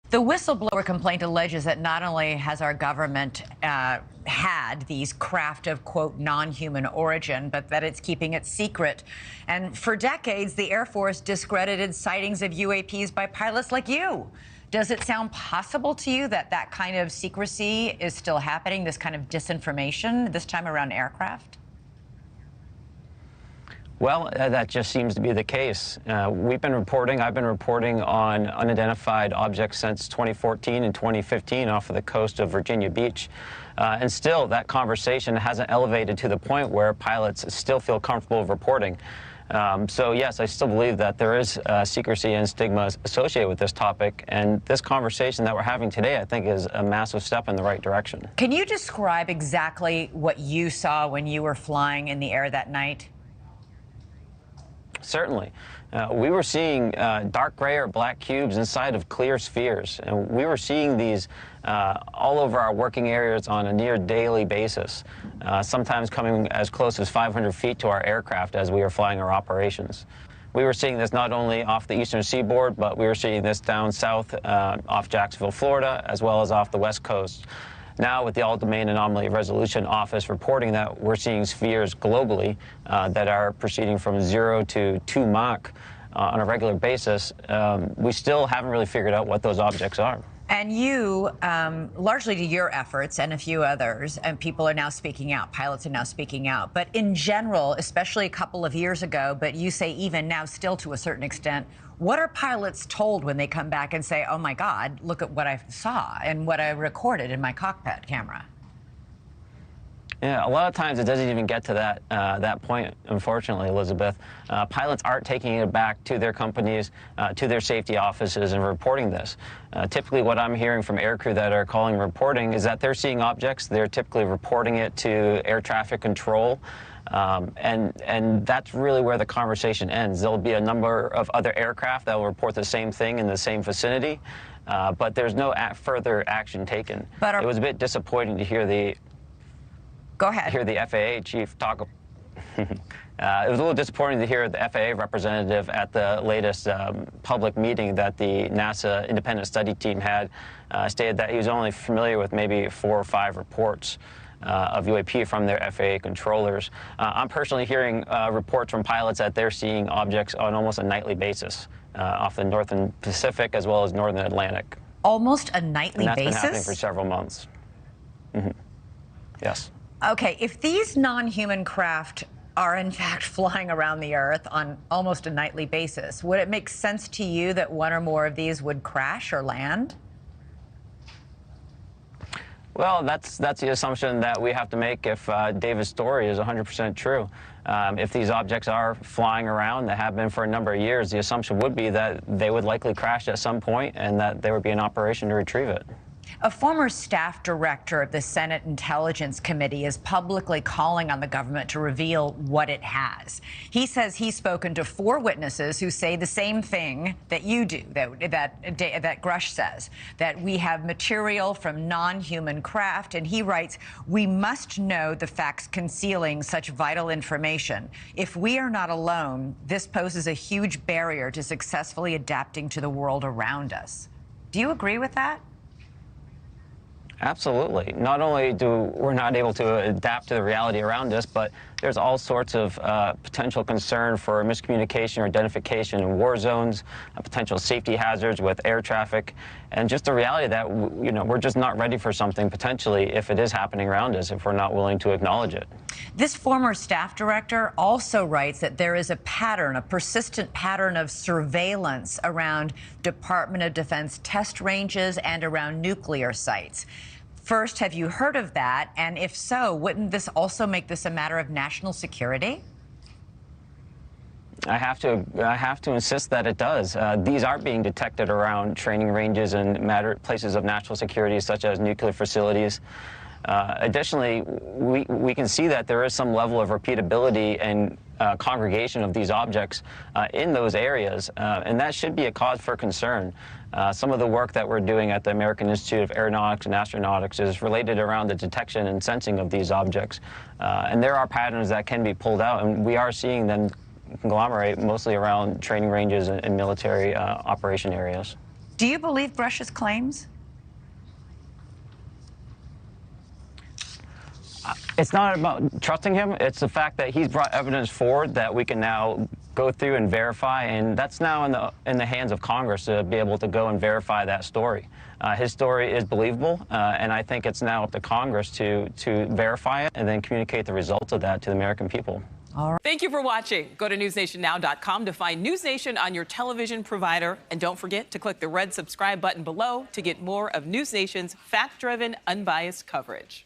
The whistleblower complaint alleges that not only has our government had these craft of, quote, non-human origin, but that it's keeping it secret. And for decades, the Air Force discredited sightings of UAPs by pilots like you. Does it sound possible to you that that kind of secrecy is still happening, this kind of disinformation, this time around aircraft? Well, that just seems to be the case. I've been reporting on unidentified objects since 2014 and 2015 off of the coast of Virginia Beach. And still, that conversation hasn't elevated to the point where pilots still feel comfortable reporting. So yes, I still believe that there is secrecy and stigma associated with this topic. And this conversation that we're having today, I think, is a massive step in the right direction. Can you describe exactly what you saw when you were flying in the air that night? Certainly. We were seeing dark gray or black cubes inside of clear spheres. And we were seeing these all over our working areas on a near daily basis, sometimes coming as close as 500 feet to our aircraft as we were flying our operations. We were seeing this not only off the eastern seaboard, but we were seeing this down south off Jacksonville, Florida, as well as off the west coast. Now, with the All-Domain Anomaly Resolution Office reporting that we're seeing spheres globally that are proceeding from 0 to 2 Mach on a regular basis, we still haven't really figured out what those objects are. And you, largely to your efforts and a few others, and people are now speaking out, pilots are now speaking out. But in general, especially a couple of years ago, but you say even now still to a certain extent, what are pilots told when they come back and say, oh my God, look at what I saw and what I recorded in my cockpit camera? Yeah, a lot of times it doesn't even get to that point, unfortunately, Elizabeth. Pilots aren't taking it back to their companies, to their safety offices and reporting this. Typically what I'm hearing from aircrew that are calling and reporting is that they're seeing objects, they're typically reporting it to air traffic control, and that's really where the conversation ends. There'll be a number of other aircraft that will report the same thing in the same vicinity, but there's no further action taken. It was a bit disappointing to hear the Go ahead. Hear the FAA chief talk. It was a little disappointing to hear the FAA representative at the latest public meeting that the NASA independent study team had stated that he was only familiar with maybe 4 or 5 reports of UAP from their FAA controllers. I'm personally hearing reports from pilots that they're seeing objects on almost a nightly basis off the Northern Pacific as well as Northern Atlantic. Almost a nightly basis? And that's been happening for several months. Yes. Okay, if these non-human craft are in fact flying around the Earth on almost a nightly basis, would it make sense to you that one or more of these would crash or land? Well, that's the assumption that we have to make if David's story is 100% true. If these objects are flying around, that have been for a number of years, the assumption would be that they would likely crash at some point and that there would be an operation to retrieve it. A former staff director of the Senate Intelligence Committee is publicly calling on the government to reveal what it has. He says he's spoken to 4 witnesses who say the same thing that you do, that Grush says, that we have material from non-human craft, and he writes, we must know the facts concealing such vital information. If we are not alone, this poses a huge barrier to successfully adapting to the world around us. Do you agree with that? Absolutely. Not only we're not able to adapt to the reality around us, but there's all sorts of potential concern for miscommunication or identification in war zones, potential safety hazards with air traffic, and just the reality that we're just not ready for something potentially if it is happening around us, if we're not willing to acknowledge it. This former staff director also writes that there is a pattern, a persistent pattern of surveillance around Department of Defense test ranges and around nuclear sites. First, have you heard of that? And if so, wouldn't this also make this a matter of national security? I have to insist that it does. These are being detected around training ranges and places of national security, such as nuclear facilities. Additionally, we can see that there is some level of repeatability and congregation of these objects in those areas, and that should be a cause for concern. Some of the work that we're doing at the American Institute of Aeronautics and Astronautics is related around the detection and sensing of these objects. And there are patterns that can be pulled out, and we are seeing them conglomerate mostly around training ranges and military operation areas. Do you believe Russia's claims? It's not about trusting him. It's the fact that he's brought evidence forward that we can now go through and verify, and that's now in the hands of Congress to be able to go and verify that story. His story is believable, and I think it's now up to Congress to verify it and then communicate the results of that to the American people. All right. Thank you for watching. Go to newsnationnow.com to find News Nation on your television provider. And don't forget to click the red subscribe button below to get more of News Nation's fact-driven, unbiased coverage.